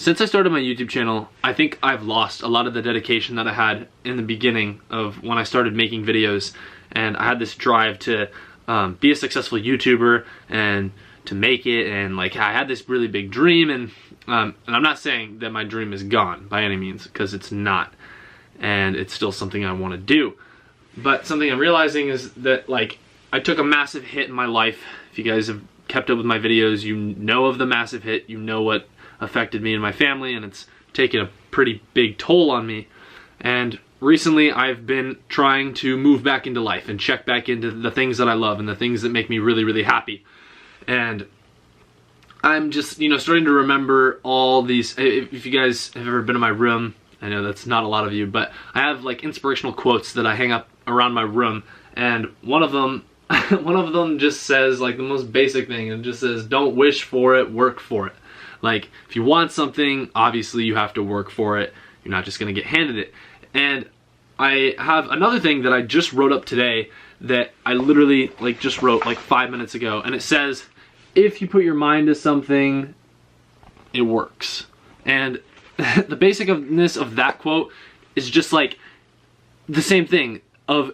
Since I started my YouTube channel, I think I've lost a lot of the dedication that I had in the beginning of when I started making videos, and I had this drive to be a successful YouTuber and to make it, and like I had this really big dream, and I'm not saying that my dream is gone by any means, because it's not, and it's still something I want to do. But something I'm realizing is that like I took a massive hit in my life. If you guys have kept up with my videos, you know of the massive hit, you know what affected me and my family, and it's taken a pretty big toll on me. And recently I've been trying to move back into life and check back into the things that I love and the things that make me really, really happy. And I'm just, you know, starting to remember all these. If you guys have ever been in my room, I know that's not a lot of you, but I have like inspirational quotes that I hang up around my room, and one of them just says like the most basic thing, and it just says, don't wish for it, work for it. Like, if you want something, obviously you have to work for it. You're not just gonna get handed it. And I have another thing that I just wrote up today that I literally like just wrote like 5 minutes ago, and it says, if you put your mind to something, it works. And the basicness of that quote is just like the same thing of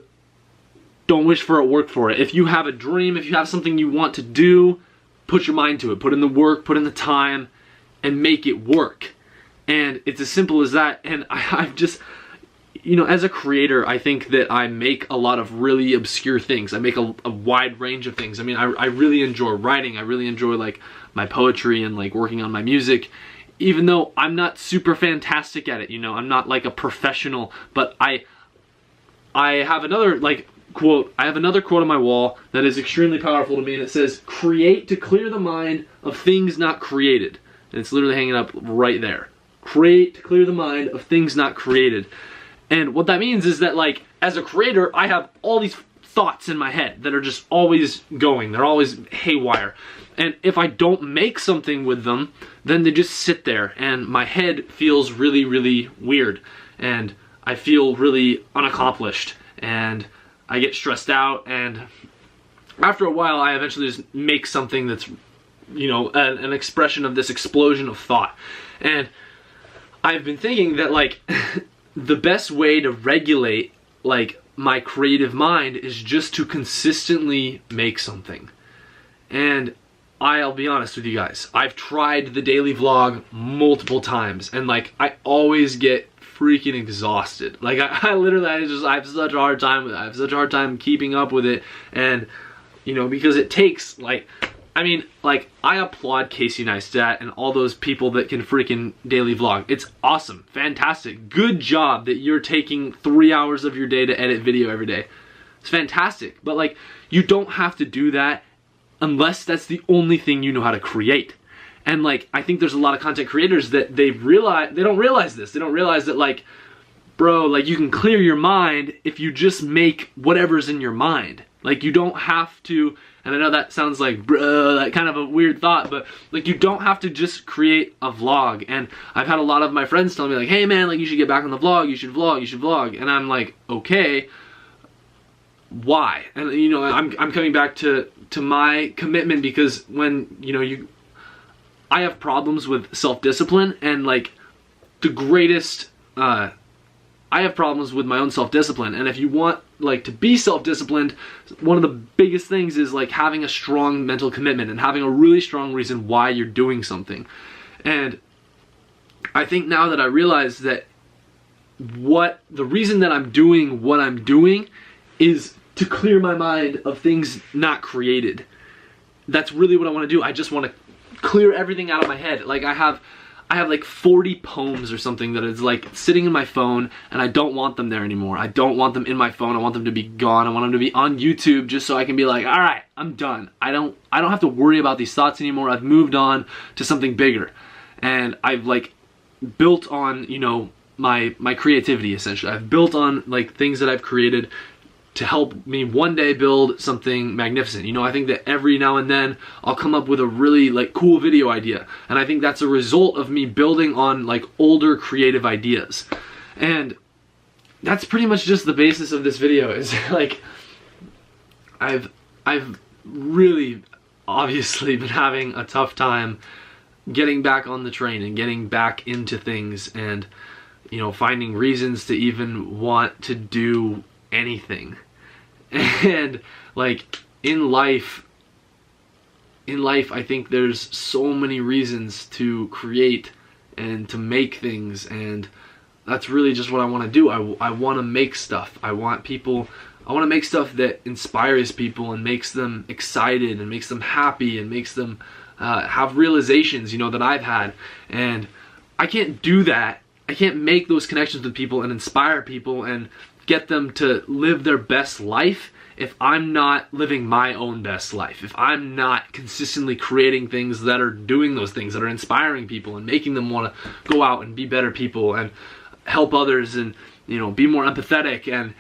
don't wish for it, work for it. If you have a dream, if you have something you want to do, put your mind to it, put in the work, put in the time, and make it work. And it's as simple as that. And I've just, you know, as a creator, I think that I make a lot of really obscure things. I make a wide range of things. I mean, I really enjoy writing. I really enjoy like my poetry and like working on my music, even though I'm not super fantastic at it. You know, I'm not like a professional, but I have another like quote. I have another quote on my wall that is extremely powerful to me, and it says, create to clear the mind of things not created. And it's literally hanging up right there. Create to clear the mind of things not created. And what that means is that like as a creator, I have all these thoughts in my head that are just always going. They're always haywire. And if I don't make something with them, then they just sit there, and my head feels really, really weird, and I feel really unaccomplished, and I get stressed out, and after a while I eventually just make something that's, you know, an expression of this explosion of thought. And I've been thinking that like the best way to regulate like my creative mind is just to consistently make something. And I'll be honest with you guys, I've tried the daily vlog multiple times, and like I always get freaking exhausted. Like I literally I have such a hard time with it. I have such a hard time keeping up with it. And you know, because it takes like, I mean, like I applaud Casey Neistat and all those people that can freaking daily vlog. It's awesome, fantastic, good job that you're taking 3 hours of your day to edit video every day. It's fantastic. But like, you don't have to do that unless that's the only thing you know how to create. And like, I think there's a lot of content creators that they don't realize this. They don't realize that like, bro, like you can clear your mind if you just make whatever's in your mind. Like you don't have to, and I know that sounds like that kind of a weird thought, but like you don't have to just create a vlog. And I've had a lot of my friends tell me like, hey man, like you should get back on the vlog, you should vlog, you should vlog. And I'm like, okay, why? And you know, I'm coming back to my commitment, because when, you know, I have problems with self-discipline, and like the greatest, I have problems with my own self-discipline. And if you want like to be self-disciplined, one of the biggest things is like having a strong mental commitment and having a really strong reason why you're doing something. And I think now that I realize that the reason that I'm doing what I'm doing is to clear my mind of things not created. That's really what I want to do. I just want to clear everything out of my head. Like I have like 40 poems or something that is like sitting in my phone, and I don't want them there anymore. I don't want them in my phone. I want them to be gone. I want them to be on YouTube, just so I can be like, all right, I'm done. I don't have to worry about these thoughts anymore. I've moved on to something bigger. And I've like built on, you know, my creativity essentially. I've built on like things that I've created to help me one day build something magnificent. You know, I think that every now and then I'll come up with a really like cool video idea, and I think that's a result of me building on like older creative ideas. And that's pretty much just the basis of this video, is like I've really obviously been having a tough time getting back on the train and getting back into things, and you know, finding reasons to even want to do anything. And like in life I think there's so many reasons to create and to make things, and that's really just what I want to do. I want to make stuff. I want to make stuff that inspires people and makes them excited and makes them happy and makes them have realizations, you know, that I've had. And I can't do that. I can't make those connections with people and inspire people and get them to live their best life if I'm not living my own best life, if I'm not consistently creating things that are doing those things, that are inspiring people and making them want to go out and be better people and help others and, you know, be more empathetic and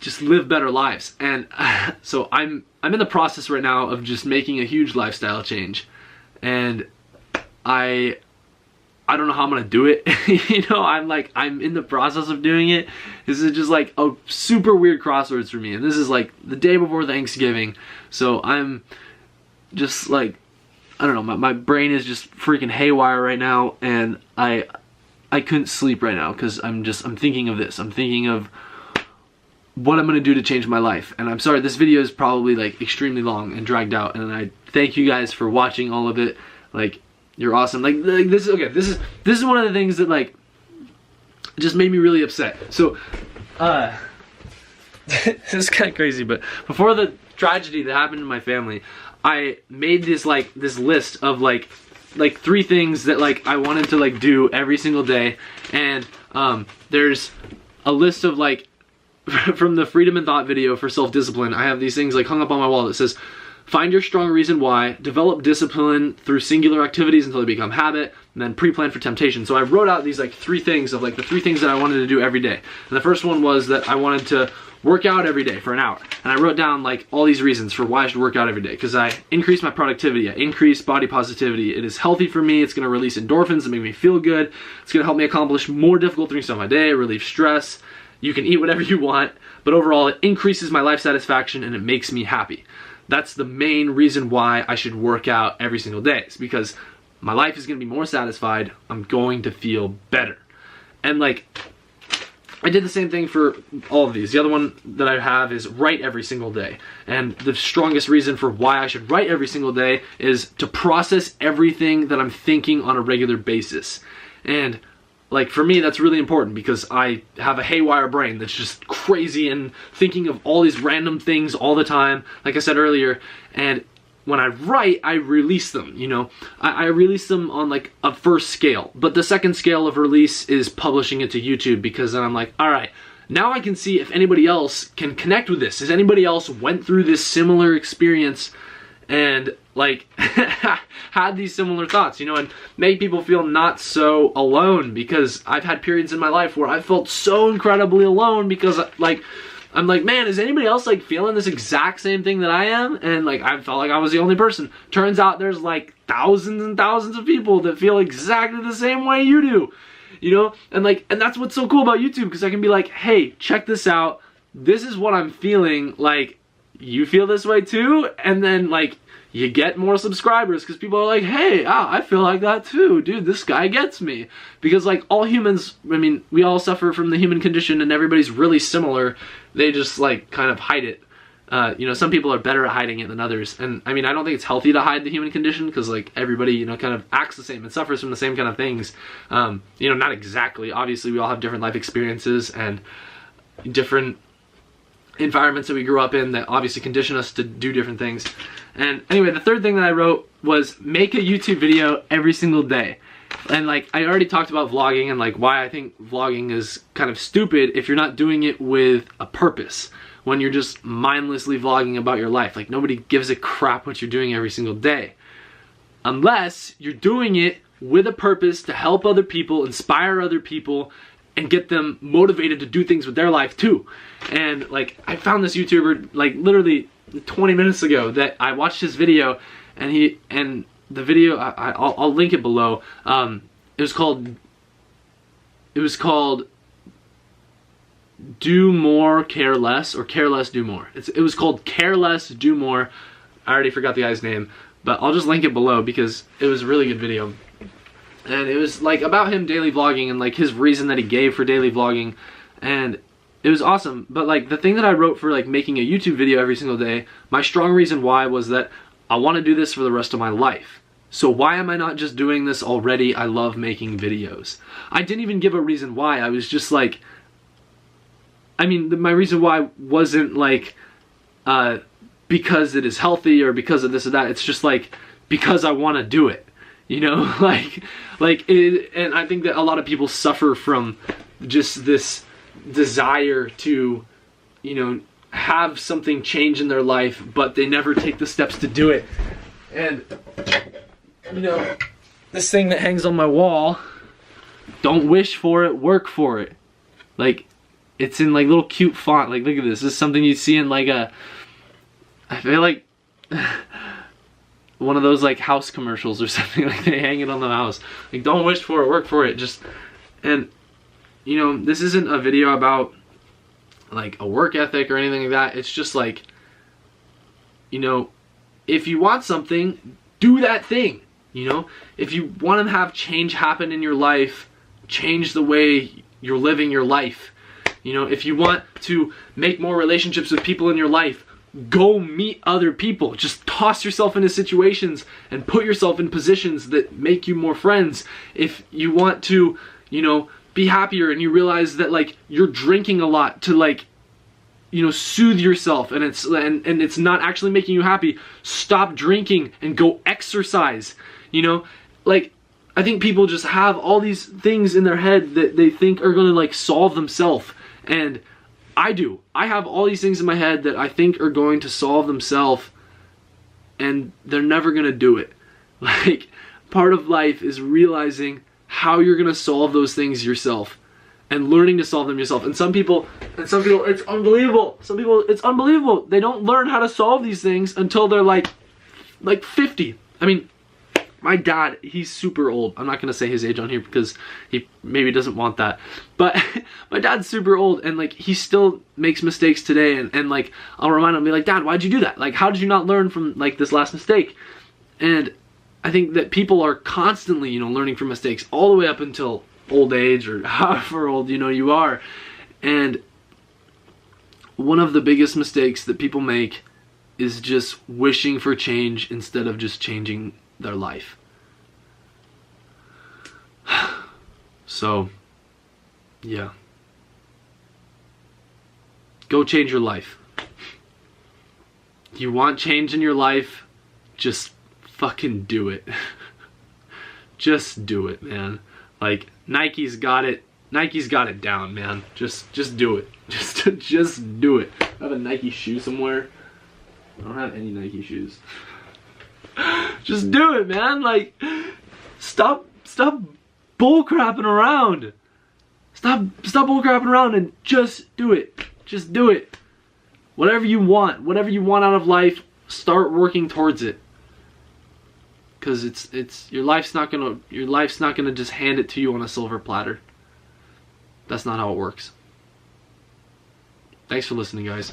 just live better lives. And so I'm in the process right now of just making a huge lifestyle change, and I don't know how I'm gonna do it. You know, I'm in the process of doing it. This is just like a super weird crossroads for me, and this is like the day before Thanksgiving, so I'm just like, I don't know, my brain is just freaking haywire right now, and I couldn't sleep right now because I'm thinking of this. I'm thinking of what I'm gonna do to change my life. And I'm sorry, this video is probably like extremely long and dragged out, and I thank you guys for watching all of it. Like, you're awesome. Like this is okay. This is one of the things that like just made me really upset. So this is kind of crazy, but before the tragedy that happened in my family, I made this list of like 3 things that like I wanted to like do every single day. And there's a list of like from the Freedom and Thought video for self-discipline. I have these things like hung up on my wall that says, find your strong reason why, develop discipline through singular activities until they become habit, and then pre-plan for temptation. So I wrote out these like 3 things of like the 3 things that I wanted to do every day. And the first one was that I wanted to work out every day for an hour. And I wrote down like all these reasons for why I should work out every day. Because I increase my productivity, I increase body positivity, it is healthy for me, it's gonna release endorphins that make me feel good, it's gonna help me accomplish more difficult things on my day, relieve stress, you can eat whatever you want, but overall it increases my life satisfaction and it makes me happy. That's the main reason why I should work out every single day. It's because my life is going to be more satisfied. I'm going to feel better. And like, I did the same thing for all of these. The other one that I have is write every single day. And the strongest reason for why I should write every single day is to process everything that I'm thinking on a regular basis. And like for me, that's really important because I have a haywire brain that's just crazy and thinking of all these random things all the time, like I said earlier. And when I write, I release them, you know. I release them on like a first scale, but the second scale of release is publishing it to YouTube, because then I'm like, all right, now I can see if anybody else can connect with this. Has anybody else went through this similar experience and like had these similar thoughts, you know, and make people feel not so alone, because I've had periods in my life where I felt so incredibly alone because like I'm like, man, is anybody else like feeling this exact same thing that I am? And like I felt like I was the only person. Turns out there's like thousands and thousands of people that feel exactly the same way you do, you know. And like, and that's what's so cool about YouTube, because I can be like, hey, check this out, this is what I'm feeling, like you feel this way too? And then like you get more subscribers because people are like, hey, I feel like that too, dude, this guy gets me. Because like all humans, I mean, we all suffer from the human condition and everybody's really similar. They just like kind of hide it. You know, some people are better at hiding it than others. And I mean, I don't think it's healthy to hide the human condition, because like everybody, you know, kind of acts the same and suffers from the same kind of things. You know, not exactly. Obviously, we all have different life experiences and different environments that we grew up in that obviously condition us to do different things. And anyway, the third thing that I wrote was make a YouTube video every single day. And like I already talked about vlogging and like why I think vlogging is kind of stupid if you're not doing it with a purpose. When you're just mindlessly vlogging about your life, like nobody gives a crap what you're doing every single day. Unless you're doing it with a purpose to help other people, inspire other people, and get them motivated to do things with their life too. And like I found this YouTuber like literally 20 minutes ago that I watched his video, and the video I'll link it below. It was called Do More, Care Less, or Care Less, Do More. It was called Care Less, Do More. I already forgot the guy's name, but I'll just link it below because it was a really good video. And it was like about him daily vlogging and like his reason that he gave for daily vlogging, and it was awesome. But like the thing that I wrote for like making a YouTube video every single day, my strong reason why was that I want to do this for the rest of my life. So why am I not just doing this already? I love making videos. I didn't even give a reason why. I was just like, I mean, my reason why wasn't like because it is healthy or because of this or that. It's just like because I want to do it, you know. And I think that a lot of people suffer from just this desire to, you know, have something change in their life, but they never take the steps to do it. And you know, this thing that hangs on my wall, don't wish for it, work for it. Like, it's in like little cute font. Like, look at this. This is something you see in like a, I feel like one of those like house commercials or something. Like they hang it on the house. Like, don't wish for it, work for it. Just, and you know, this isn't a video about like a work ethic or anything like that. It's just like, you know, if you want something, do that thing. You know, if you want to have change happen in your life, change the way you're living your life. You know, if you want to make more relationships with people in your life, go meet other people. Just toss yourself into situations and put yourself in positions that make you more friends. If you want to, you know, be happier and you realize that like you're drinking a lot to like, you know, soothe yourself and it's not actually making you happy, stop drinking and go exercise. You know, like I think people just have all these things in their head that they think are going to like solve themselves. And I do. I have all these things in my head that I think are going to solve themselves, and they're never going to do it. Like, part of life is realizing how you're going to solve those things yourself and learning to solve them yourself. And some people, it's unbelievable. Some people, it's unbelievable. They don't learn how to solve these things until they're like 50. I mean, my dad, he's super old. I'm not going to say his age on here because he maybe doesn't want that. But my dad's super old and like he still makes mistakes today. And like I'll remind him, be like, Dad, why'd you do that? Like, how did you not learn from like this last mistake? And I think that people are constantly, you know, learning from mistakes all the way up until old age or however old, you know, you are. And one of the biggest mistakes that people make is just wishing for change instead of just changing their life. So, yeah. Go change your life. You want change in your life, just fucking do it. Just do it, man. Like, Nike's got it. Nike's got it down, man. Just do it. Just do it. I have a Nike shoe somewhere. I don't have any Nike shoes. Just do it, man. Like, stop bullcrapping around. Stop bullcrapping around and just do it. Just do it. Whatever you want out of life, start working towards it. Cause it's your life's not gonna just hand it to you on a silver platter. That's not how it works. Thanks for listening, guys.